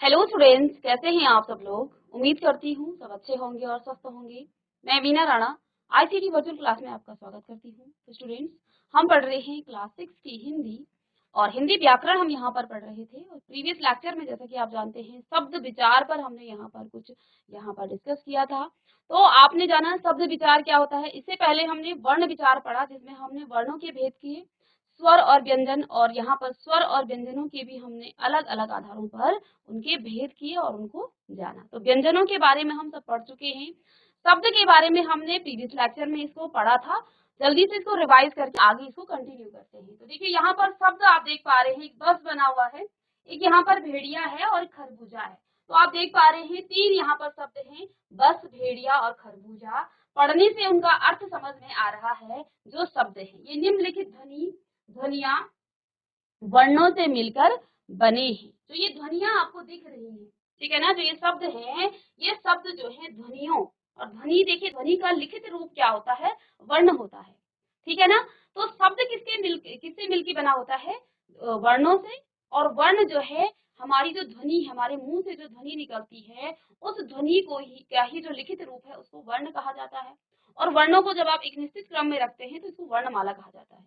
Hello students, कैसे हैं आप सब लोग। उम्मीद करती हूँ सब अच्छे होंगे और स्वस्थ होंगे। मैं Veena Rana ICT virtual class में आपका स्वागत करती हूँ। तो स्टूडेंट्स, हम पढ़ रहे हैं क्लास 6 की हिंदी और हिंदी व्याकरण हम यहाँ पर पढ़ रहे थे। और प्रीवियस लेक्चर में जैसा कि आप जानते हैं शब्द विचार पर हमने यहाँ पर डिस्कस किया था। तो आपने जाना शब्द विचार क्या होता है। इससे पहले हमने वर्ण विचार पढ़ा जिसमें हमने वर्णों के भेद किए, स्वर और व्यंजन, और यहाँ पर स्वर और व्यंजनों के भी हमने अलग अलग आधारों पर उनके भेद किए और उनको जाना। तो व्यंजनों के बारे में हम सब पढ़ चुके हैं। शब्द के बारे में हमने प्रीवियस लेक्चर में इसको पढ़ा था। जल्दी से इसको रिवाइज करके आगे इसको कंटिन्यू करते हैं। तो देखिए यहाँ पर शब्द आप देख पा रहे हैं, एक बस बना हुआ है, एक यहाँ पर भेड़िया है और खरबूजा है। तो आप देख पा रहे हैं तीन यहाँ पर शब्द हैं, बस, भेड़िया और खरबूजा। पढ़ने से उनका अर्थ समझ में आ रहा है। जो शब्द है ये निम्नलिखित ध्वनिया वर्णों से मिलकर बने हैं। तो ये ध्वनियां आपको दिख रही हैं, ठीक है ना। जो ये शब्द हैं, ये शब्द जो है ध्वनियों, और ध्वनि देखिए, ध्वनि का लिखित रूप क्या होता है, वर्ण होता है, ठीक है ना। तो शब्द किससे मिलकर बना होता है, वर्णों से। और वर्ण जो है हमारी जो ध्वनि, हमारे मुंह से जो ध्वनि निकलती है उस ध्वनि को ही क्या ही जो लिखित रूप है उसको वर्ण कहा जाता है। और वर्णों को जब आप एक निश्चित क्रम में रखते हैं तो इसको वर्णमाला कहा जाता है,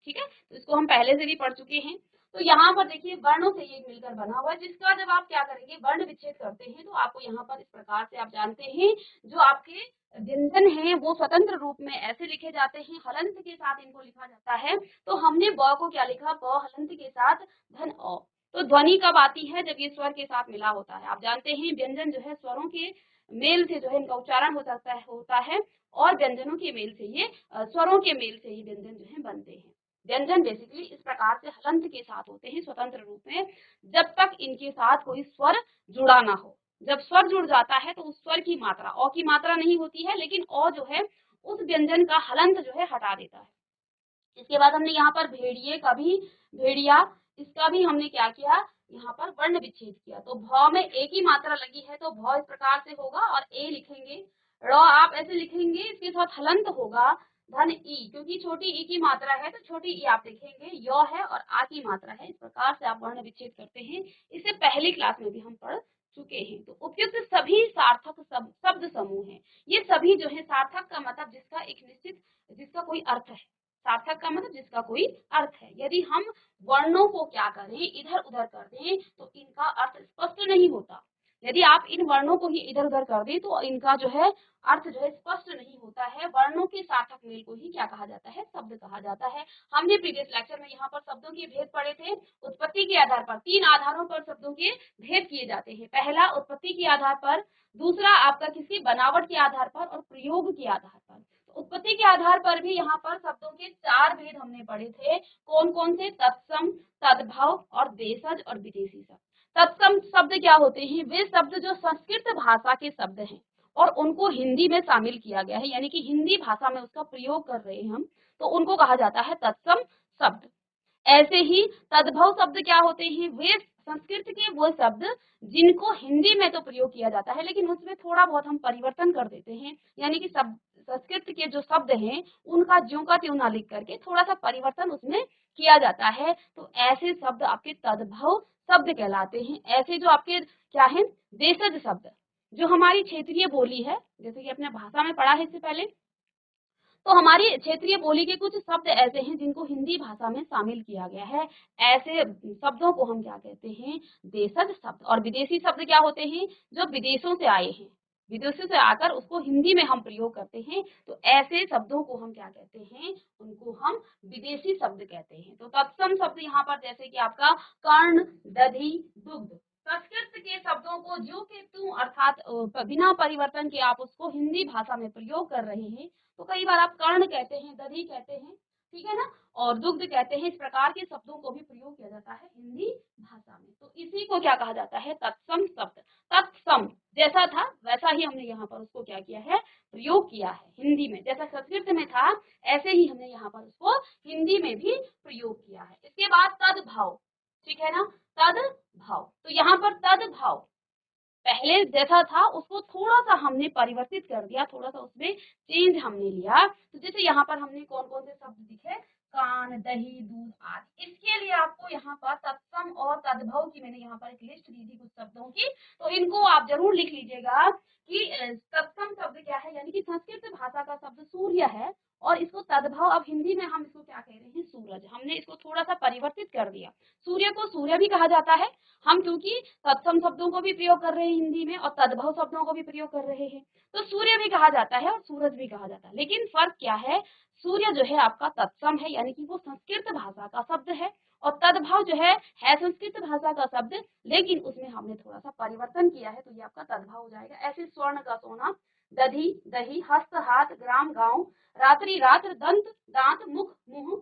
ठीक है। तो इसको हम पहले से भी पढ़ चुके हैं। तो यहाँ पर देखिए वर्णों से ये मिलकर बना हुआ है, जिसका जब आप क्या करेंगे, वर्ण विच्छेद करते हैं तो आपको यहाँ पर इस प्रकार से आप जानते हैं जो आपके व्यंजन हैं वो स्वतंत्र रूप में ऐसे लिखे जाते हैं, हलंत के साथ इनको लिखा जाता है। तो हमने ब को क्या लिखा, ब हलंत के साथ धन अ। तो ध्वनि कब आती है, जब ये स्वर के साथ मिला होता है। आप जानते हैं व्यंजन जो है स्वरों के मेल से जो है इनका उच्चारण होता है और व्यंजनों के मेल से ये स्वरों के मेल से ये व्यंजन जो है बनते हैं। व्यंजन बेसिकली इस प्रकार से हलंत के साथ होते हैं स्वतंत्र रूप में, जब तक इनके साथ कोई स्वर जुड़ा ना हो। जब स्वर जुड़ जाता है तो उस स्वर की मात्रा, अ की मात्रा नहीं होती है, लेकिन अ जो है उस व्यंजन का हलंत जो है हटा देता है। इसके बाद हमने यहाँ पर भेड़िए का भी, भेड़िया, इसका भी हमने क्या किया, यहाँ पर वर्ण विच्छेद किया। तो भ में एक ही मात्रा लगी है तो भ इस प्रकार से होगा और ए लिखेंगे, र आप ऐसे लिखेंगे, इसके साथ हलंत होगा धन ई, क्योंकि छोटी ई की मात्रा है तो छोटी ई आप लिखेंगे, य है और आ की मात्रा है। इस प्रकार से आप वर्ण विच्छेद करते हैं। इससे पहली क्लास में भी हम पढ़ चुके हैं। तो उपयुक्त सभी सार्थक शब्द समूह हैं। ये सभी जो है सार्थक का मतलब जिसका एक निश्चित, जिसका कोई अर्थ है। सार्थक का मतलब जिसका कोई अर्थ है। यदि हम वर्णों को क्या करें, इधर उधर कर दें तो इनका अर्थ स्पष्ट नहीं होता। यदि आप इन वर्णों को ही इधर उधर कर दें तो इनका जो है अर्थ जो है स्पष्ट नहीं होता है। वर्णों के सार्थक मेल को ही क्या कहा जाता है, शब्द कहा जाता है। हमने प्रीवियस लेक्चर में यहाँ पर शब्दों के भेद पढ़े थे। उत्पत्ति के आधार पर तीन आधारों पर शब्दों के भेद किए जाते हैं। पहला उत्पत्ति के आधार पर, दूसरा आपका किसी बनावट के आधार पर, और प्रयोग के आधार पर। उत्पत्ति के आधार पर भी यहाँ पर शब्दों के चार भेद हमने पढ़े थे। कौन कौन से, तत्सम, तद्भव और देशज और विदेशी शब्द। तत्सम शब्द क्या होते हैं, वे शब्द जो संस्कृत भाषा के शब्द हैं और उनको हिंदी में शामिल किया गया है, यानी कि हिंदी भाषा में उसका प्रयोग कर रहे हैं हम, तो उनको कहा जाता है तत्सम शब्द। ऐसे ही तद्भव शब्द क्या होते हैं, वे संस्कृत के वो शब्द जिनको हिंदी में तो प्रयोग किया जाता है लेकिन उसमें थोड़ा बहुत हम परिवर्तन कर देते हैं, यानी कि संस्कृत के जो शब्द हैं उनका ज्यों का त्यों ना लिख करके थोड़ा सा परिवर्तन उसमें किया जाता है। तो ऐसे शब्द आपके तद्भव शब्द कहलाते हैं। ऐसे जो आपके क्या है, देशज शब्द, जो हमारी क्षेत्रीय बोली है, जैसे कि अपने भाषा में पढ़ा है इससे पहले, तो हमारी क्षेत्रीय बोली के कुछ शब्द ऐसे हैं जिनको हिंदी भाषा में शामिल किया गया है। ऐसे शब्दों को हम क्या कहते हैं, देशज शब्द। और विदेशी शब्द क्या होते हैं, जो विदेशों से आए हैं, विदेशों से आकर उसको हिंदी में हम प्रयोग करते हैं। तो ऐसे शब्दों को हम क्या कहते हैं, उनको हम विदेशी शब्द कहते हैं। तो तत्सम शब्द यहाँ पर जैसे कि आपका कर्ण, दधि, दुग्ध, संस्कृत के शब्दों को ज्यों के त्यों अर्थात बिना परिवर्तन के आप उसको हिंदी भाषा में प्रयोग कर रहे हैं। तो कई बार आप कर्ण कहते हैं, दधि कहते हैं, ठीक है ना, और दुग्ध कहते हैं। इस प्रकार के शब्दों को भी प्रयोग किया जाता है हिंदी भाषा में। तो इसी को क्या कहा जाता है, तत्सम शब्द। तत्सम जैसा था वैसा ही हमने यहाँ पर उसको क्या किया है, प्रयोग किया है हिंदी में। जैसा संस्कृत में था ऐसे ही हमने यहाँ पर उसको हिंदी में भी प्रयोग किया है। इसके बाद तद्भव, ठीक है ना, तद्भव। तो यहाँ पर तद्भव पहले जैसा था उसको थोड़ा सा हमने परिवर्तित कर दिया, थोड़ा सा उसमें चेंज हमने लिया। तो जैसे यहाँ पर हमने कौन कौन से शब्द दिखे, कान, दही, दूध आदि। इसके लिए आपको यहाँ पर तत्सम और तद्भव की मैंने यहाँ पर एक लिस्ट दी थी कुछ शब्दों की, तो इनको आप जरूर लिख लीजिएगा कि तत्सम शब्द क्या है, यानी कि संस्कृत भाषा का शब्द सूर्य है, और इसको तद्भव अब हिंदी में हम इसको क्या कह रहे हैं, सूरज। हमने इसको थोड़ा सा परिवर्तित कर दिया, सूर्य को सूर्य भी कहा जाता है हम, क्योंकि तत्सम शब्दों को भी प्रयोग कर रहे हैं हिंदी में और तद्भव शब्दों को भी प्रयोग कर रहे हैं, तो सूर्य भी कहा जाता है और सूरज भी कहा जाता है। लेकिन फर्क क्या है, सूर्य जो है आपका तत्सम है, यानी कि वो संस्कृत भाषा का शब्द है, और तद्भव जो है संस्कृत भाषा का शब्द, लेकिन उसमें हमने थोड़ा सा परिवर्तन किया है, तो ये आपका तद्भव हो जाएगा। ऐसे स्वर्ण का सोना, दधी दही, हस्त हाथ, ग्राम गांव, रात्रि रात्र, दंत दांत, मुख मुंह,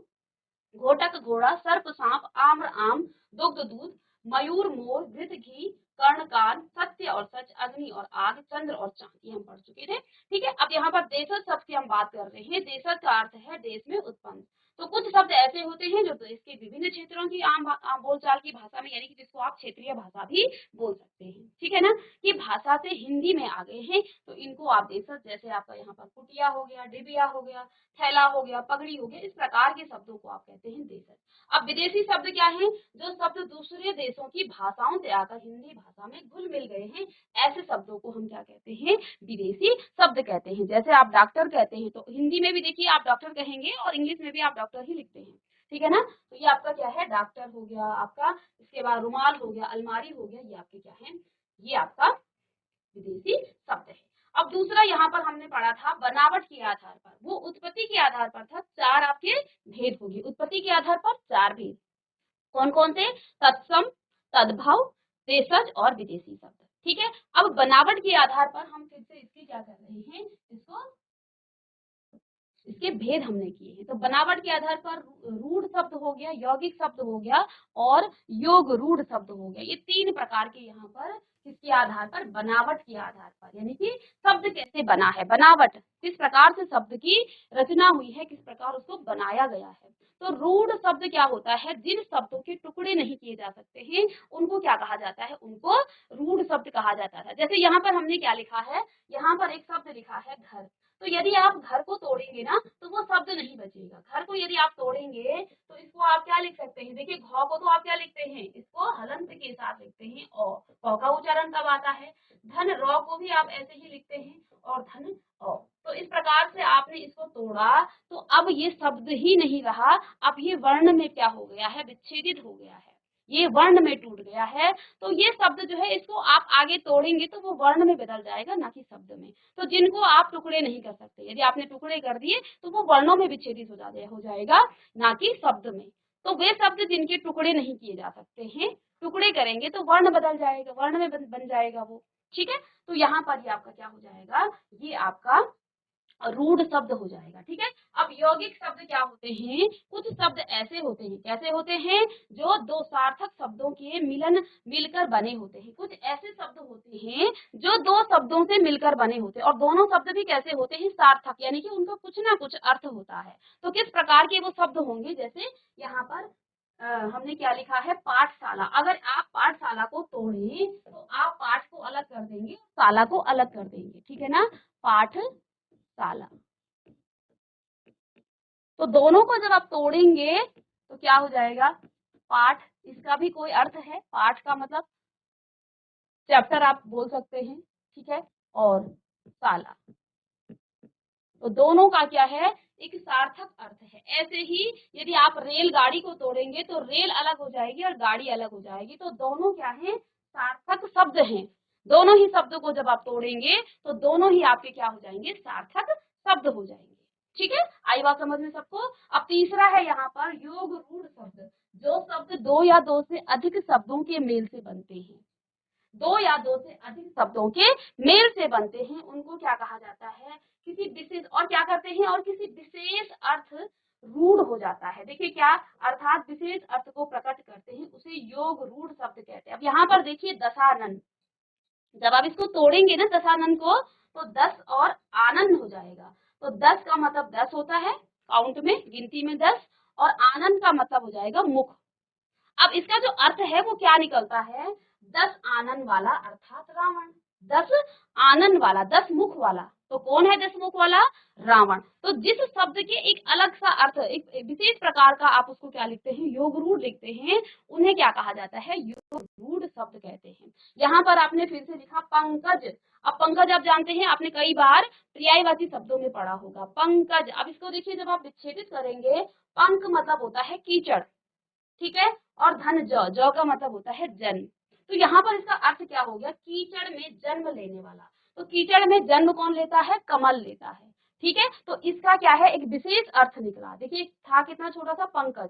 घोटक घोड़ा, सर्प सांप, आम्र आम, दुग्ध दूध, मयूर मोर, घृत घी, कर्ण कान, सत्य और सच, अग्नि और आग, चंद्र और चांद, ये हम पढ़ चुके थे। ठीक है, अब यहाँ पर देशज शब्द की हम बात कर रहे हैं। देशज का अर्थ है देश में उत्पन्न। तो कुछ शब्द ऐसे होते हैं जो देश के विभिन्न क्षेत्रों की आम बोलचाल की भाषा में, यानी कि जिसको आप क्षेत्रीय भाषा भी बोल सकते हैं, ठीक है ना, कि भाषा से हिंदी में आ गए हैं, तो इनको आप देशज, जैसे आपका यहाँ पर कुटिया हो गया, डिबिया हो गया, थैला हो गया, पगड़ी हो गया, इस प्रकार के शब्दों को आप कहते हैं देशज। अब विदेशी शब्द क्या है, जो शब्द दूसरे देशों की भाषाओं से आकर हिंदी भाषा में घुल मिल गए हैं, ऐसे शब्दों को हम क्या कहते हैं, विदेशी शब्द कहते हैं। जैसे आप डॉक्टर कहते हैं, तो हिंदी में भी देखिए आप डॉक्टर कहेंगे और इंग्लिश में भी आप डॉक्टर ही लिखते हैं, ठीक है ना, तो ये आपका क्या है, डॉक्टर हो गया आपका। इसके बाद रुमाल हो गया, अलमारी हो गया, ये आपके क्या है, ये आपका विदेशी शब्द है। अब दूसरा यहाँ पर हमने पढ़ा था बनावट के आधार पर, वो उत्पत्ति के आधार पर था। चार आपके भेद होंगे उत्पत्ति के आधार पर, चार भेद। कौन कौन से, तत्सम, तद्भव, देशज और विदेशी शब्द, ठीक है। अब बनावट के आधार पर हम फिर से इसकी क्या कर रहे हैं, इसके भेद हमने किए हैं। तो बनावट के आधार पर रूढ़ शब्द हो गया, यौगिक शब्द हो गया और योग रूढ़ शब्द हो गया। ये तीन प्रकार के यहाँ पर किसके आधार पर, बनावट के आधार पर, यानी कि शब्द कैसे बना है, बनावट किस प्रकार से शब्द की रचना हुई है, किस प्रकार उसको बनाया गया है। तो रूढ़ शब्द क्या होता है, जिन शब्दों के टुकड़े नहीं किए जा सकते हैं उनको क्या कहा जाता है, उनको रूढ़ शब्द कहा जाता है। जैसे यहाँ पर हमने क्या लिखा है, यहाँ पर एक शब्द लिखा है घर, तो यदि आप घर को तोड़ेंगे ना तो वो शब्द नहीं बचेगा। घर को यदि आप तोड़ेंगे तो इसको आप क्या लिख सकते हैं, देखिए घ को तो आप क्या लिखते हैं, इसको हलंत के साथ लिखते हैं, और क का उच्चारण कब आता है, धन, र को भी आप ऐसे ही लिखते हैं, और धन औ। तो इस प्रकार से आपने इसको तोड़ा, तो अब ये शब्द ही नहीं रहा, अब ये वर्ण में क्या हो गया है, विच्छेदित हो गया है, ये वर्ण में टूट गया है। तो ये शब्द जो है इसको आप आगे तोड़ेंगे तो वो वर्ण में बदल जाएगा, ना कि शब्द में। तो जिनको आप टुकड़े नहीं कर सकते, यदि आपने टुकड़े कर दिए तो वो वर्णों में विच्छेदित हो जाएगा, ना कि शब्द में। तो वे शब्द जिनके टुकड़े नहीं किए जा सकते हैं, टुकड़े करेंगे तो वर्ण बदल जाएगा, वर्ण में बन जाएगा वो, ठीक है। तो यहाँ पर ये आपका क्या हो जाएगा, ये आपका रूढ़ शब्द हो जाएगा, ठीक है। अब यौगिक शब्द क्या होते हैं, कुछ शब्द ऐसे होते हैं, कैसे होते हैं, जो दो सार्थक शब्दों के मिलकर बने होते हैं। कुछ ऐसे शब्द होते हैं जो दो शब्दों से मिलकर बने होते हैं, और दोनों शब्द भी कैसे होते हैं, सार्थक, यानी कि उनका कुछ ना कुछ अर्थ होता है। तो किस प्रकार के वो शब्द होंगे, जैसे यहाँ पर हमने क्या लिखा है, पाठशाला। अगर आप पाठशाला को तोड़ें तो आप पाठ को अलग कर देंगे, शाला को अलग कर देंगे, ठीक है ना, पाठशाला। तो दोनों को जब आप तोड़ेंगे तो क्या हो जाएगा, पाठ, इसका भी कोई अर्थ है, पाठ का मतलब चैप्टर आप बोल सकते हैं, ठीक है, और शाला, तो दोनों का क्या है, एक सार्थक अर्थ है। ऐसे ही यदि आप रेलगाड़ी को तोड़ेंगे तो रेल अलग हो जाएगी और गाड़ी अलग हो जाएगी, तो दोनों क्या है, सार्थक शब्द हैं। दोनों ही शब्दों को जब आप तोड़ेंगे तो दोनों ही आपके क्या हो जाएंगे, सार्थक शब्द हो जाएंगे, ठीक है। आई बात समझ में सबको। अब तीसरा है यहाँ पर योग रूढ़ शब्द, जो शब्द दो या दो से अधिक शब्दों के मेल से बनते हैं, दो या दो से अधिक शब्दों के मेल से बनते हैं, उनको क्या कहा जाता है, किसी विशेष, और क्या करते हैं, और किसी विशेष अर्थ रूढ़ हो जाता है। देखिए क्या, अर्थात विशेष अर्थ को प्रकट करते हैं, उसे योग रूढ़ शब्द कहते हैं। अब यहाँ पर देखिए दशानन, जब आप इसको तोड़ेंगे ना दशानन को, तो 10 और आनंद हो जाएगा। तो 10 का मतलब 10 होता है, काउंट में, गिनती में 10, और आनंद का मतलब हो जाएगा मुख। अब इसका जो अर्थ है वो क्या निकलता है, 10 आनन वाला, अर्थात रावण, 10 आनन वाला, 10 मुख वाला। तो कौन है 10 मुख वाला? रावण। तो जिस शब्द के एक अलग सा अर्थ, एक विशेष प्रकार का आप उसको क्या लिखते हैं? योग रूढ़ लिखते हैं, उन्हें क्या कहा जाता है? योग रूढ़ शब्द कहते हैं। यहाँ पर आपने फिर से लिखा पंकज। अब पंकज आप जानते हैं, आपने कई बार पर्यायवाची शब्दों में पढ़ा होगा पंकज। अब इसको देखिए, जब आप विच्छेदित करेंगे, पंक मतलब होता है कीचड़, ठीक है, और धन जौ का मतलब होता है जन्म। तो यहाँ पर इसका अर्थ क्या हो गया? कीचड़ में जन्म लेने वाला। तो कीचड़ में जन्म कौन लेता है? कमल लेता है, ठीक है। तो इसका क्या है? एक विशेष अर्थ निकला। देखिए था कितना छोटा सा पंकज,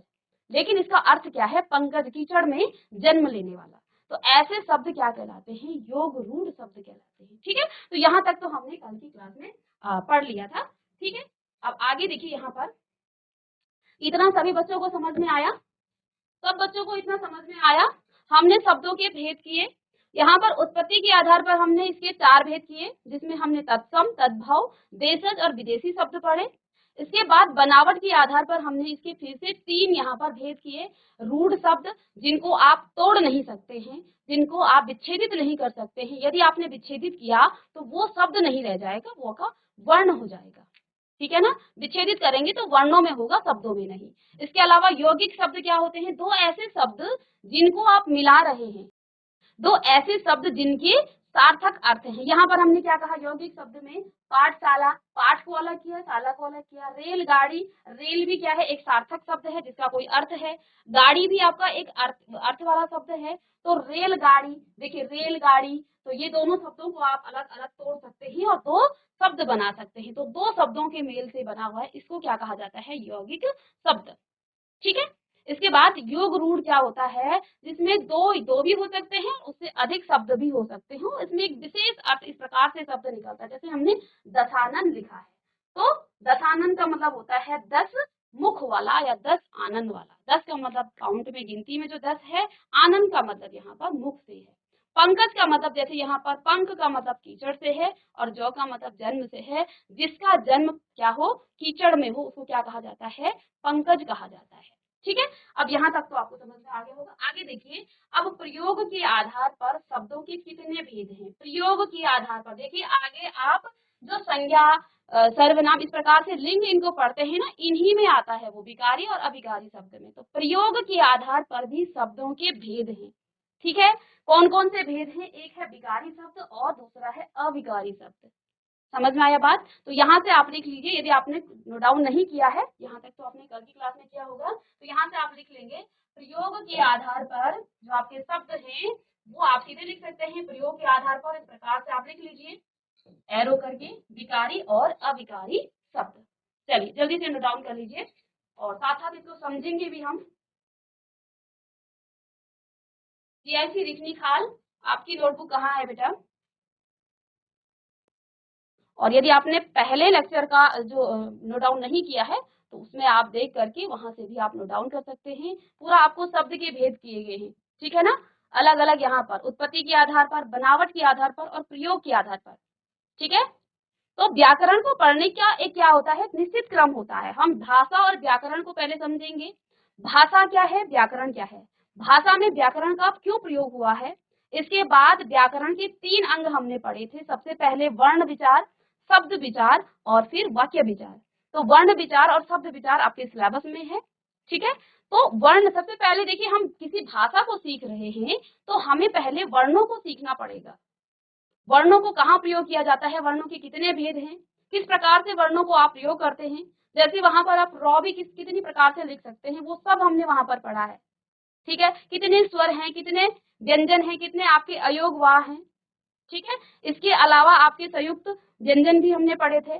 लेकिन इसका अर्थ क्या है? पंकज, कीचड़ में जन्म लेने वाला। तो ऐसे शब्द क्या कहलाते हैं? योग रूढ़ शब्द कहलाते हैं, ठीक है। तो यहाँ तक तो हमने कल की क्लास में पढ़ लिया था, ठीक है। अब आगे देखिए, यहाँ पर इतना सभी बच्चों को समझ में आया? सब बच्चों को इतना समझ में आया? हमने शब्दों के भेद किए। यहाँ पर उत्पत्ति के आधार पर हमने इसके 4 भेद किए, जिसमें हमने तत्सम, तद्भव, देशज और विदेशी शब्द पढ़े। इसके बाद बनावट के आधार पर हमने इसके फिर से 3 यहाँ पर भेद किए। रूढ़ शब्द, जिनको आप तोड़ नहीं सकते हैं, जिनको आप विच्छेदित नहीं कर सकते हैं। यदि आपने विच्छेदित किया तो वो शब्द नहीं रह जाएगा, वो का वर्ण हो जाएगा, ठीक है ना। विच्छेदित करेंगे तो वर्णों में होगा, शब्दों में नहीं। इसके अलावा यौगिक शब्द क्या होते हैं? 2 ऐसे शब्द जिनको आप मिला रहे हैं, 2 ऐसे शब्द जिनके सार्थक अर्थ हैं। यहाँ पर हमने क्या कहा? यौगिक शब्द में पाठशाला, पाठ को अलग किया, शाला को अलग किया। रेलगाड़ी, रेल भी क्या है? एक सार्थक शब्द है जिसका कोई अर्थ है। गाड़ी भी आपका एक अर्थ वाला शब्द है। तो रेलगाड़ी, देखिए रेलगाड़ी, तो ये दोनों शब्दों को आप अलग अलग तोड़ सकते हैं और 2 शब्द बना सकते हैं। तो 2 शब्दों के मेल से बना हुआ है, इसको क्या कहा जाता है? यौगिक शब्द, ठीक है। इसके बाद योग रूढ़ क्या होता है? जिसमें दो भी हो सकते हैं, उससे अधिक शब्द भी हो सकते हैं। इसमें एक विशेष अर्थ इस प्रकार से शब्द निकलता है, जैसे हमने दशानन लिखा है, तो दशानन का मतलब होता है 10 मुख वाला या 10 आनंद वाला। 10 का मतलब काउंट में, गिनती में जो 10 है, आनंद का मतलब यहाँ पर मुख से है। पंकज का मतलब, जैसे यहाँ पर पंक का मतलब कीचड़ से है और जौ का मतलब जन्म से है। जिसका जन्म क्या हो? कीचड़ में हो, उसको क्या कहा जाता है? पंकज कहा जाता है, ठीक है। अब यहाँ तक तो आपको समझ में आ गया होगा। आगे देखिए, अब प्रयोग के आधार पर शब्दों के कितने भेद हैं? प्रयोग के आधार पर देखिए, आगे आप जो संज्ञा, सर्वनाम, इस प्रकार से लिंग इनको पढ़ते हैं ना, इन्हीं में आता है वो विकारी और अविकारी शब्द में। तो प्रयोग के आधार पर भी शब्दों के भेद हैं, ठीक है। कौन कौन से भेद हैं? एक है विकारी शब्द और दूसरा है अविकारी शब्द। समझ में आया बात? तो यहाँ से आप लिख लीजिए, यदि आपने नोट डाउन नहीं किया है, यहाँ तक तो आपने कल की क्लास में किया होगा, तो यहाँ से आप लिख लेंगे प्रयोग के आधार पर जो आपके शब्द हैं वो आप सीधे लिख सकते हैं। प्रयोग के आधार पर इस प्रकार से आप लिख लीजिए, एरो करके, विकारी और अविकारी शब्द। चलिए जल्दी से नोट डाउन कर लीजिए और साथ साथ इसको समझेंगे भी हम। जीआईसी रिखनी खाल, आपकी नोटबुक कहाँ है बेटा? और यदि आपने पहले लेक्चर का जो नोट डाउन नहीं किया है, तो उसमें आप देख करके वहां से भी आप नोट डाउन कर सकते हैं। पूरा आपको शब्द के भेद किए गए हैं, ठीक है ना, अलग अलग यहाँ पर उत्पत्ति के आधार पर, बनावट के आधार पर और प्रयोग के आधार पर, ठीक है। तो व्याकरण को पढ़ने का एक क्या होता है? निश्चित क्रम होता है। हम भाषा और व्याकरण को पहले समझेंगे। भाषा क्या है? व्याकरण क्या है? भाषा में व्याकरण का क्यों प्रयोग हुआ है? इसके बाद व्याकरण के 3 अंग हमने पढ़े थे। सबसे पहले वर्ण विचार, शब्द विचार और फिर वाक्य विचार। तो वर्ण विचार और शब्द विचार आपके सिलेबस में है, ठीक है। तो वर्ण, सबसे पहले देखिए, हम किसी भाषा को सीख रहे हैं तो हमें पहले वर्णों को सीखना पड़ेगा। वर्णों को कहाँ प्रयोग किया जाता है? वर्णों के कितने भेद हैं? किस प्रकार से वर्णों को आप प्रयोग करते हैं? जैसे वहां पर आप रॉ भी कितनी प्रकार से लिख सकते हैं, वो सब हमने वहां पर पढ़ा है, ठीक है। कितने स्वर हैं, कितने व्यंजन हैं, कितने आपके अयोग वाह हैं, ठीक है। इसके अलावा आपके संयुक्त व्यंजन भी हमने पढ़े थे,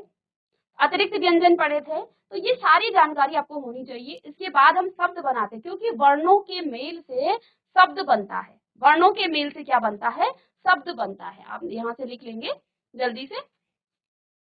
अतिरिक्त व्यंजन पढ़े थे। तो ये सारी जानकारी आपको होनी चाहिए। इसके बाद हम शब्द बनाते हैं, क्योंकि वर्णों के मेल से शब्द बनता है। वर्णों के मेल से क्या बनता है? शब्द बनता है। आप यहाँ से लिख लेंगे जल्दी से।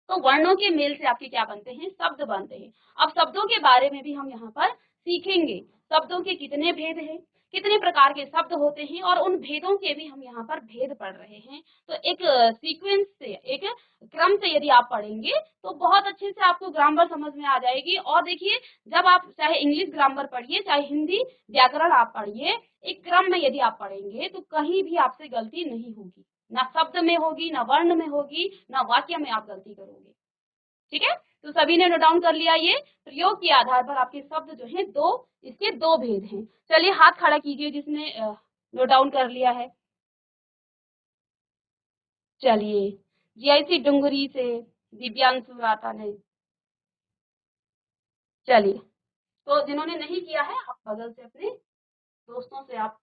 तो वर्णों के मेल से आपके क्या बनते हैं? शब्द बनते हैं। अब शब्दों के बारे में भी हम यहाँ पर सीखेंगे। शब्दों के कितने भेद हैं, कितने प्रकार के शब्द होते हैं, और उन भेदों के भी हम यहाँ पर भेद पढ़ रहे हैं। तो एक सीक्वेंस से, एक क्रम से यदि आप पढ़ेंगे तो बहुत अच्छे से आपको ग्रामर समझ में आ जाएगी। और देखिए, जब आप चाहे इंग्लिश ग्रामर पढ़िए, चाहे हिंदी व्याकरण आप पढ़िए, एक क्रम में यदि आप पढ़ेंगे तो कहीं भी आपसे गलती नहीं होगी, ना शब्द में होगी, ना वर्ण में होगी, ना वाक्य में आप गलती करोगे। ठीक है, तो सभी ने नोट डाउन कर लिया। ये प्रयोग के आधार पर आपके शब्द जो हैं इसके दो भेद हैं। चलिए हाथ खड़ा कीजिए जिसने नोट डाउन कर लिया है। चलिए जीआईसी डुंगरी से दिव्यांशु राता ने। चलिए, तो जिन्होंने नहीं किया है आप बगल से अपने दोस्तों से आप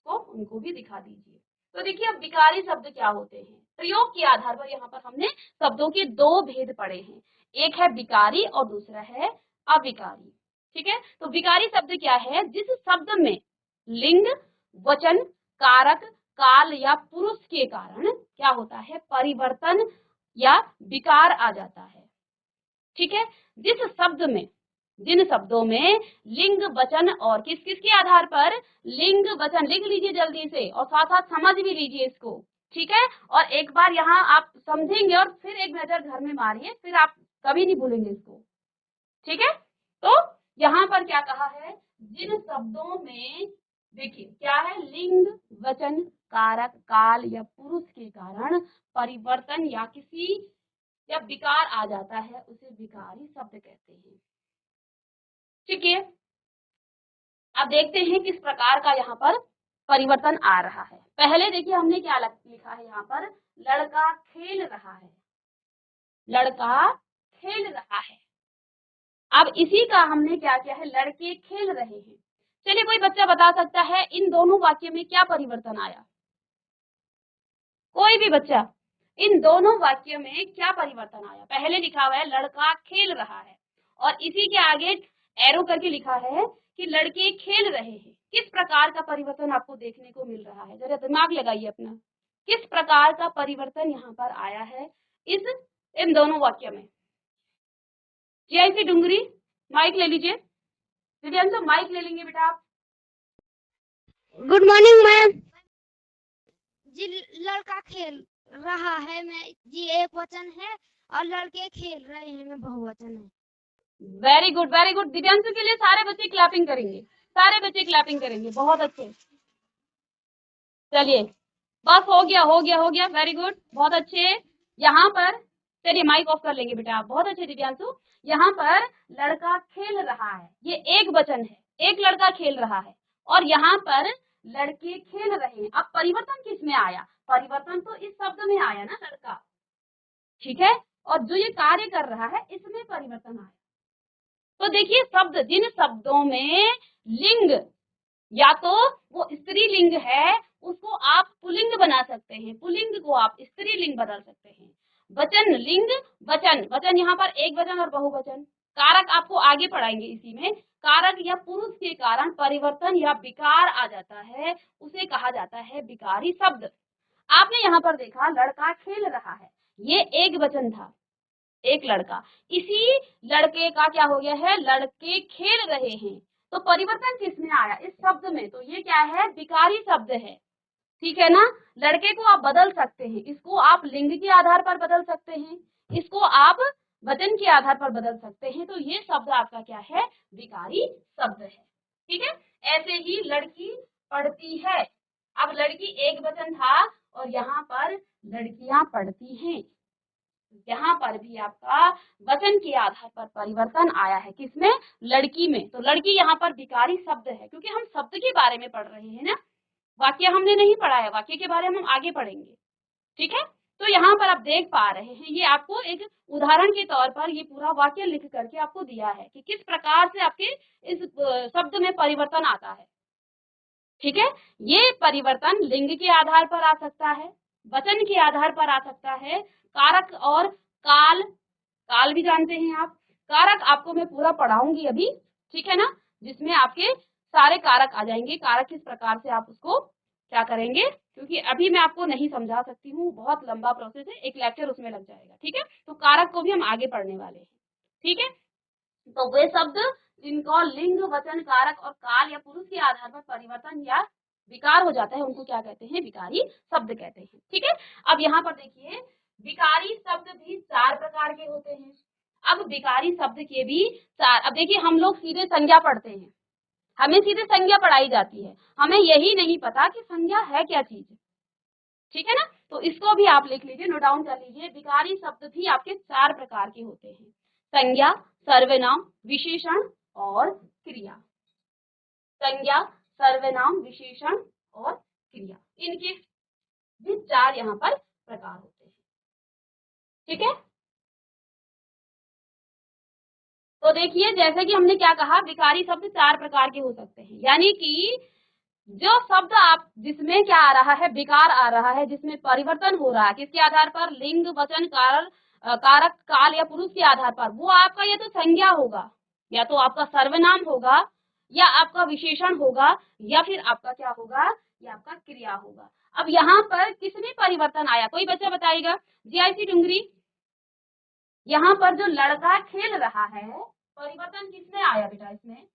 उनको भी दिखा दीजिए। तो देखिए अब विकारी शब्द क्या होते हैं। प्रयोग के आधार पर यहाँ पर हमने शब्दों के दो भेद पढ़े हैं, एक है विकारी और दूसरा है अविकारी। ठीक है, तो विकारी शब्द क्या है, जिस शब्द में लिंग, वचन, कारक, काल या पुरुष के कारण क्या होता है, परिवर्तन या विकार आ जाता है। ठीक है, जिन शब्दों में लिंग, वचन और किस किस के आधार पर, लिंग, वचन लिख लीजिए जल्दी से और साथ साथ समझ भी लीजिए इसको। ठीक है, और एक बार यहाँ आप समझेंगे और फिर एक नजर घर में मारिए, फिर आप कभी नहीं भूलेंगे इसको। ठीक है, तो यहाँ पर क्या कहा है, जिन शब्दों में देखिए क्या है, लिंग, वचन, कारक, काल या पुरुष के कारण परिवर्तन या विकार आ जाता है, उसे विकारी शब्द कहते हैं। ठीक है, अब देखते हैं किस प्रकार का यहाँ पर परिवर्तन आ रहा है। पहले देखिए हमने क्या लिखा है यहाँ पर, लड़का खेल रहा है, लड़का खेल रहा है। अब इसी का हमने क्या किया है, लड़के खेल रहे हैं। चलिए कोई बच्चा बता सकता है इन दोनों वाक्य में क्या परिवर्तन आया, कोई भी बच्चा, इन दोनों वाक्य में क्या परिवर्तन आया। पहले लिखा हुआ है लड़का खेल रहा है और इसी के आगे एरो करके लिखा है कि लड़के खेल रहे हैं। किस प्रकार का परिवर्तन आपको देखने को मिल रहा है, जरा दिमाग लगाइए अपना, किस प्रकार का परिवर्तन यहाँ पर आया है इन दोनों वाक्य में। जीआईसी डुंगरी माइक ले लीजिए, दिव्यांशु माइक ले लेंगे बेटा आप। गुड मॉर्निंग मैम जी। लड़का खेल रहा है मैं जी एक वचन है और लड़के खेल रहे हैं मैं बहुवचन है। Very good very good. Divyanshu के लिए सारे बच्चे क्लैपिंग करेंगे, सारे बच्चे क्लैपिंग करेंगे, बहुत अच्छे। चलिए बस हो गया हो गया हो गया, वेरी गुड, बहुत अच्छे। यहाँ पर चलिए माइक ऑफ कर लेंगे बेटा आप, बहुत अच्छे दिव्यांशु। यहाँ पर लड़का खेल रहा है, ये एक वचन है, एक लड़का खेल रहा है और यहाँ पर लड़के खेल रहे हैं। अब परिवर्तन किस में आया, परिवर्तन तो इस शब्द में आया ना, लड़का। ठीक है, और जो ये कार्य कर रहा है इसमें परिवर्तन आया। तो देखिए शब्द, जिन शब्दों में लिंग या तो वो स्त्रीलिंग है उसको आप पुल्लिंग बना सकते हैं, पुल्लिंग को आप स्त्रीलिंग बदल सकते हैं। वचन, लिंग, वचन, वचन यहाँ पर एक वचन और बहुवचन। कारक आपको आगे पढ़ाएंगे इसी में, कारक या पुरुष के कारण परिवर्तन या विकार आ जाता है, उसे कहा जाता है विकारी शब्द। आपने यहाँ पर देखा लड़का खेल रहा है, ये एक वचन था, एक लड़का, इसी लड़के का क्या हो गया है, लड़के खेल रहे हैं। तो परिवर्तन किसमें आया, इस शब्द में, तो ये क्या है, विकारी शब्द है। ठीक है ना, लड़के को आप बदल सकते हैं, इसको आप लिंग के आधार पर बदल सकते हैं, इसको आप वचन के आधार पर बदल सकते हैं। तो ये शब्द आपका क्या है, विकारी शब्द है। ठीक है, ऐसे ही लड़की पढ़ती है, अब लड़की एक वचन था और यहाँ पर लड़कियां पढ़ती हैं, यहाँ पर भी आपका वचन के आधार पर परिवर्तन आया है, किसमें, लड़की में। तो लड़की यहाँ पर विकारी शब्द है, क्योंकि हम शब्द के बारे में पढ़ रहे हैं ना, वाक्य हमने नहीं पढ़ा है, वाक्य के बारे में हम आगे पढ़ेंगे। ठीक है, तो यहाँ पर आप देख पा रहे हैं, ये आपको एक उदाहरण के तौर पर ये पूरा वाक्य लिख करके आपको दिया है कि किस प्रकार से आपके इस शब्द में परिवर्तन आता है। ठीक है, ये परिवर्तन लिंग के आधार पर आ सकता है, वचन के आधार पर आ सकता है, कारक और काल, काल भी जानते हैं आप, कारक आपको मैं पूरा पढ़ाऊंगी अभी, ठीक है ना, जिसमें आपके सारे कारक आ जाएंगे, कारक किस प्रकार से आप उसको क्या करेंगे, क्योंकि अभी मैं आपको नहीं समझा सकती हूँ, बहुत लंबा प्रोसेस है, एक लेक्चर उसमें लग जाएगा। ठीक है, तो कारक को भी हम आगे पढ़ने वाले हैं। ठीक है, तो वे शब्द जिनको लिंग, वचन, कारक और काल या पुरुष के आधार पर परिवर्तन या विकार हो जाता है, उनको क्या कहते हैं, विकारी शब्द कहते हैं। ठीक है, अब यहाँ पर देखिए विकारी शब्द भी 4 प्रकार के होते हैं। अब विकारी शब्द के भी 4, अब देखिए हम लोग सीधे संज्ञा पढ़ते हैं, हमें सीधे संज्ञा पढ़ाई जाती है, हमें यही नहीं पता कि संज्ञा है क्या चीज। ठीक है ना। तो इसको भी आप लिख लीजिए, नोट डाउन कर लीजिए। विकारी शब्द भी आपके 4 प्रकार के होते हैं, संज्ञा, सर्वनाम, विशेषण और क्रिया। संज्ञा, सर्वनाम, विशेषण और क्रिया, इनके भी 4 यहाँ पर प्रकार होते हैं। ठीक है, तो देखिए जैसे कि हमने क्या कहा, विकारी शब्द 4 प्रकार के हो सकते हैं, यानी कि जो शब्द आप जिसमें क्या आ रहा है, विकार आ रहा है, जिसमें परिवर्तन हो रहा है, किसके आधार पर, लिंग, वचन, कारक, काल या पुरुष के आधार पर, वो आपका या तो संज्ञा होगा, या तो आपका सर्वनाम होगा, या आपका विशेषण होगा, या फिर आपका क्या होगा, या आपका क्रिया होगा। अब यहाँ पर किसमें परिवर्तन आया, कोई बच्चा बताएगा। जीआईसी डुंगरी, यहाँ पर जो लड़का खेल रहा है, परिवर्तन किसमें आया बेटा, इसमें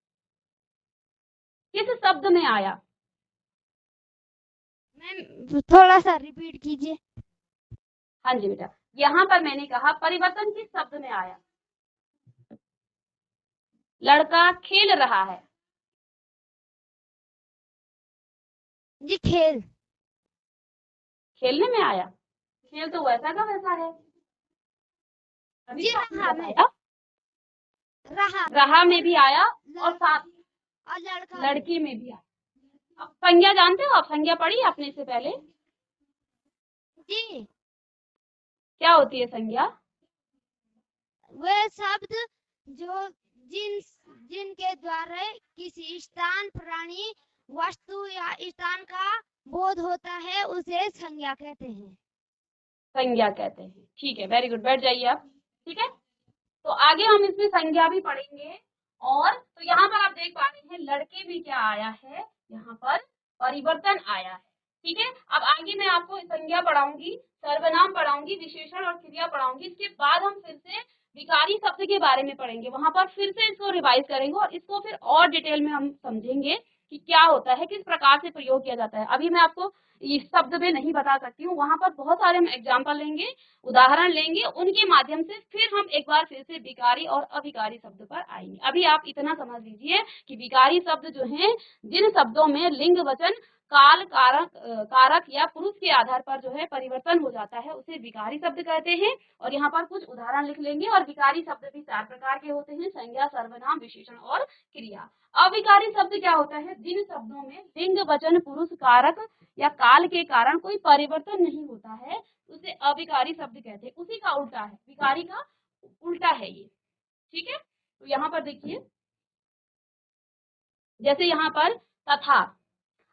किस शब्द में आया। मैम थोड़ा सा रिपीट कीजिए। हाँ जी बेटा, यहाँ पर मैंने कहा परिवर्तन किस शब्द में आया, लड़का खेल रहा है। जी खेल, खेलने में आया, खेल तो वैसा का वैसा है, अभी जी तो आपने रहा में, बताया, रहा में भी आया और साथ और लड़का लड़की में भी आया। अब संज्ञा जानते हो आप, संज्ञा पढ़ी आपने इससे पहले, जी क्या होती है संज्ञा। वे शब्द जो जिनके द्वारा किसी स्थान, प्राणी, वस्तु या स्थान का बोध होता है, उसे संज्ञा कहते हैं। संज्ञा कहते हैं, ठीक है, वेरी गुड, बैठ जाइए आप। ठीक है, तो आगे हम इसमें संज्ञा भी पढ़ेंगे। और तो यहाँ पर आप देख पा रहे हैं लड़के में क्या आया है, यहाँ पर परिवर्तन आया है। ठीक है, अब आगे मैं आपको संज्ञा पढ़ाऊंगी, सर्वनाम पढ़ाऊंगी, विशेषण और क्रिया पढ़ाऊंगी। इसके बाद हम फिर से विकारी शब्द के बारे में पढ़ेंगे, वहां पर फिर से इसको रिवाइज करेंगे और इसको फिर और डिटेल में हम समझेंगे कि क्या होता है, किस प्रकार से प्रयोग किया जाता है। अभी मैं आपको इस शब्द में नहीं बता सकती हूँ, वहां पर बहुत सारे हम एग्जाम्पल लेंगे, उदाहरण लेंगे, उनके माध्यम से फिर हम एक बार फिर से विकारी और अविकारी शब्द पर आएंगे। अभी आप इतना समझ लीजिए कि विकारी शब्द जो हैं, जिन शब्दों में लिंग, वचन, काल, कारक या पुरुष के आधार पर जो है परिवर्तन हो जाता है, उसे विकारी शब्द कहते हैं। और यहाँ पर कुछ उदाहरण लिख लेंगे। और विकारी शब्द भी 4 प्रकार के होते हैं, संज्ञा, सर्वनाम, विशेषण और क्रिया। अविकारी शब्द क्या होता है, जिन शब्दों में लिंग, वचन, पुरुष, कारक या काल के कारण कोई परिवर्तन नहीं होता है, उसे अविकारी शब्द कहते हैं। उसी का उल्टा है, विकारी का उल्टा है ये। ठीक है, तो यहाँ पर देखिए, जैसे यहाँ पर तथा,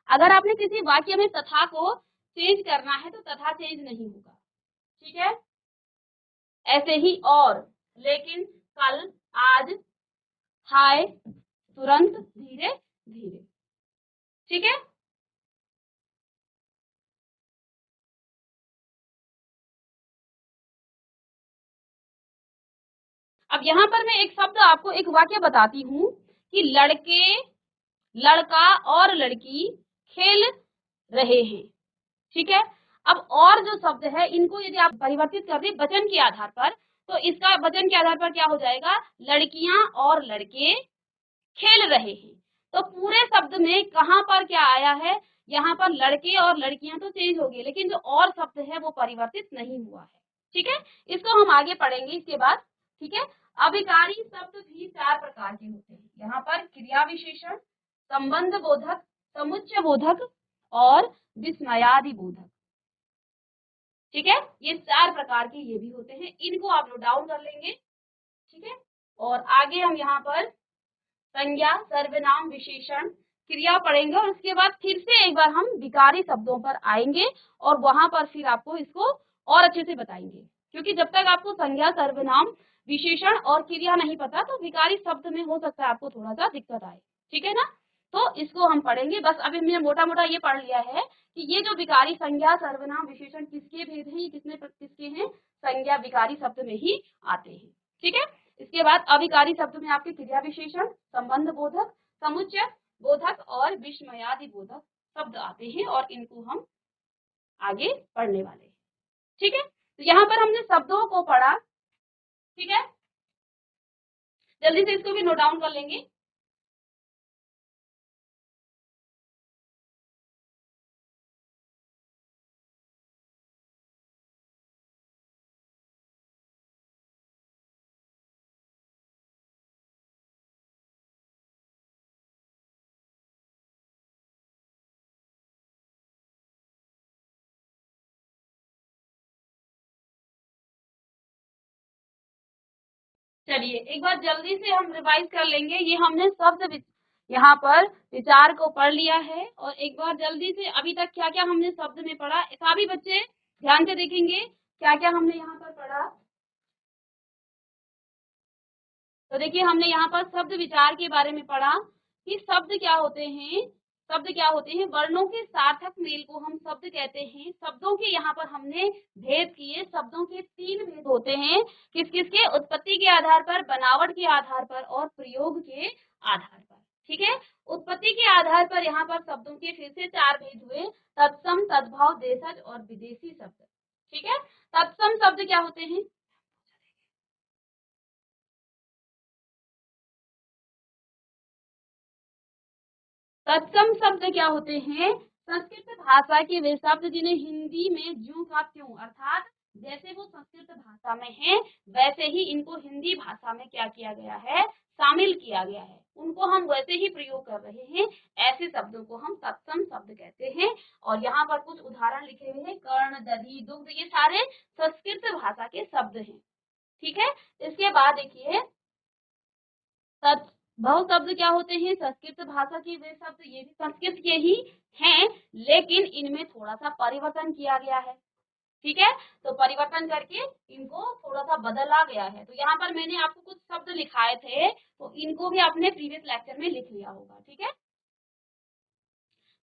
अगर आपने किसी वाक्य में तथा को चेंज करना है तो तथा चेंज नहीं होगा। ठीक है, ऐसे ही और, लेकिन, कल, आज, हाय, तुरंत, धीरे धीरे। ठीक है, अब यहाँ पर मैं एक शब्द आपको, एक वाक्य बताती हूँ कि लड़के, लड़का और लड़की खेल रहे हैं। ठीक है, अब और जो शब्द है, इनको यदि आप परिवर्तित कर दें वचन के आधार पर, तो इसका वचन के आधार पर क्या हो जाएगा, लड़कियां और लड़के खेल रहे हैं। तो पूरे शब्द में कहां पर क्या आया है, यहाँ पर लड़के और लड़कियां तो चेंज हो गए, लेकिन जो और शब्द है वो परिवर्तित नहीं हुआ है। ठीक है, इसको हम आगे पढ़ेंगे इसके बाद। ठीक है, अविकारी शब्द भी 4 प्रकार के होते हैं, यहाँ पर क्रिया विशेषण, संबंध बोधक, समुच्चय बोधक और विस्मयादि बोधक। ठीक है, ये 4 प्रकार के ये भी होते हैं, इनको आप नोट डाउन कर लेंगे। ठीक है, और आगे हम यहाँ पर संज्ञा, सर्वनाम, विशेषण, क्रिया पढ़ेंगे और उसके बाद फिर से एक बार हम विकारी शब्दों पर आएंगे और वहां पर फिर आपको इसको और अच्छे से बताएंगे। क्योंकि जब तक आपको संज्ञा, सर्वनाम, विशेषण और क्रिया नहीं पता, तो विकारी शब्द में हो सकता है आपको थोड़ा सा दिक्कत आए। ठीक है ना, तो इसको हम पढ़ेंगे। बस अभी हमने मोटा मोटा ये पढ़ लिया है कि ये जो विकारी, संज्ञा, सर्वनाम, विशेषण किसके भेद हैं, किसके हैं, संज्ञा विकारी शब्द में ही आते हैं। ठीक है, इसके बाद अविकारी शब्द में आपके क्रिया विशेषण, संबंध बोधक, समुच्चय बोधक और विस्मयादि बोधक शब्द आते हैं और इनको हम आगे पढ़ने वाले हैं। ठीक है, तो यहाँ पर हमने शब्दों को पढ़ा। ठीक है, जल्दी से इसको भी नोट डाउन कर लेंगे। चलिए एक बार जल्दी से हम रिवाइज कर लेंगे। ये हमने शब्द यहाँ पर विचार को पढ़ लिया है और एक बार जल्दी से अभी तक क्या क्या हमने शब्द में पढ़ा, सभी बच्चे ध्यान से देखेंगे क्या क्या हमने यहाँ पर पढ़ा। तो देखिए हमने यहाँ पर शब्द विचार के बारे में पढ़ा कि शब्द क्या होते हैं। शब्द क्या होते हैं, वर्णों के सार्थक मेल को हम शब्द कहते हैं। शब्दों के यहाँ पर हमने भेद किए। शब्दों के 3 भेद होते हैं, किस किस के, उत्पत्ति के आधार पर, बनावट के आधार पर और प्रयोग के आधार पर। ठीक है, उत्पत्ति के आधार पर यहाँ पर शब्दों के फिर से 4 भेद हुए, तत्सम, तद्भव, देशज और विदेशी शब्द। ठीक है, तत्सम शब्द क्या होते हैं, तत्सम शब्द क्या होते हैं, संस्कृत भाषा के वे शब्द जिन्हें हिंदी में ज्यों का त्यों, अर्थात जैसे वो संस्कृत भाषा में है वैसे ही इनको हिंदी भाषा में क्या किया गया है, शामिल किया गया है, उनको हम वैसे ही प्रयोग कर रहे हैं, ऐसे शब्दों को हम तत्सम शब्द कहते हैं। और यहाँ पर कुछ उदाहरण लिखे हुए हैं, कर्ण, दधि, दुग्ध, ये सारे संस्कृत भाषा के शब्द हैं। ठीक है, इसके बाद देखिए बहु शब्द क्या होते हैं, संस्कृत भाषा के वे शब्द, ये भी संस्कृत के ही हैं लेकिन इनमें थोड़ा सा परिवर्तन किया गया है। ठीक है, तो परिवर्तन करके इनको थोड़ा सा बदला गया है। तो यहाँ पर मैंने आपको कुछ शब्द लिखाए थे, तो इनको भी आपने प्रीवियस लेक्चर में लिख लिया होगा। ठीक है,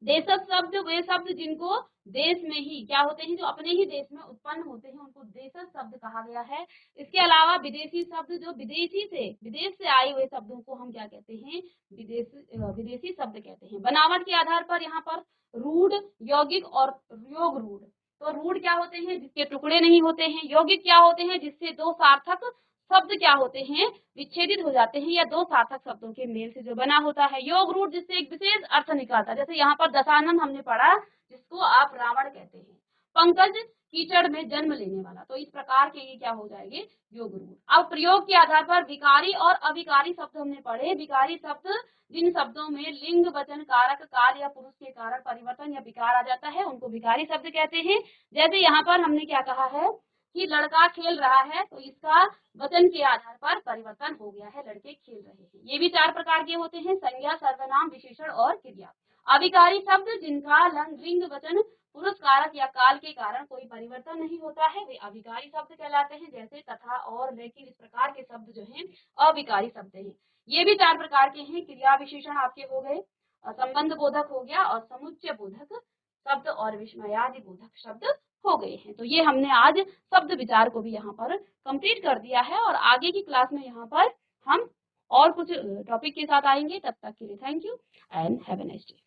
देशज शब्द वे शब्द जिनको देश में ही क्या होते हैं, जो अपने ही देश में उत्पन्न होते हैं, उनको देशज शब्द कहा गया है। इसके अलावा विदेशी शब्द, जो विदेश से आए हुए शब्दों को हम क्या कहते हैं, विदेशी शब्द कहते हैं। बनावट के आधार पर यहाँ पर रूढ़, यौगिक और योग रूढ़। तो रूढ़ क्या होते हैं, जिसके टुकड़े नहीं होते हैं। यौगिक क्या होते हैं, जिससे 2 सार्थक शब्द क्या होते हैं, विच्छेदित हो जाते हैं या 2 सार्थक शब्दों के मेल से जो बना होता है। योग रूढ़ जिससे एक विशेष अर्थ निकलता है, जैसे यहाँ पर दशानन हमने पढ़ा, जिसको आप रावण कहते हैं। पंकज, कीचड़ में जन्म लेने वाला। तो इस प्रकार के ये क्या हो जाएंगे, योग रूढ़। अब प्रयोग के आधार पर विकारी और अविकारी शब्द हमने पढ़े। विकारी शब्द जिन शब्दों में लिंग, वचन, कारक, काल या पुरुष के कारण परिवर्तन या विकार आ जाता है, उनको विकारी शब्द कहते हैं। जैसे यहाँ पर हमने क्या कहा है कि लड़का खेल रहा है, तो इसका वचन के आधार पर परिवर्तन हो गया है, लड़के खेल रहे हैं। ये भी 4 प्रकार के होते हैं, संज्ञा, सर्वनाम, विशेषण और क्रिया। अविकारी शब्द जिनका लिंग, वचन, पुरुष, कारक या काल के कारण कोई परिवर्तन नहीं होता है, वे अविकारी शब्द कहलाते हैं। जैसे तथा, और, लेकिन, इस प्रकार के शब्द जो हैं अविकारी शब्द हैं। ये भी 4 प्रकार के हैं। क्रिया विशेषण आपके हो गए, संबंध बोधक हो गया, और समुच्चय बोधक शब्द और विस्मयादि बोधक शब्द हो गए हैं। तो ये हमने आज शब्द विचार को भी यहाँ पर कंप्लीट कर दिया है और आगे की क्लास में यहाँ पर हम और कुछ टॉपिक के साथ आएंगे। तब तक के लिए thank you and have a nice day.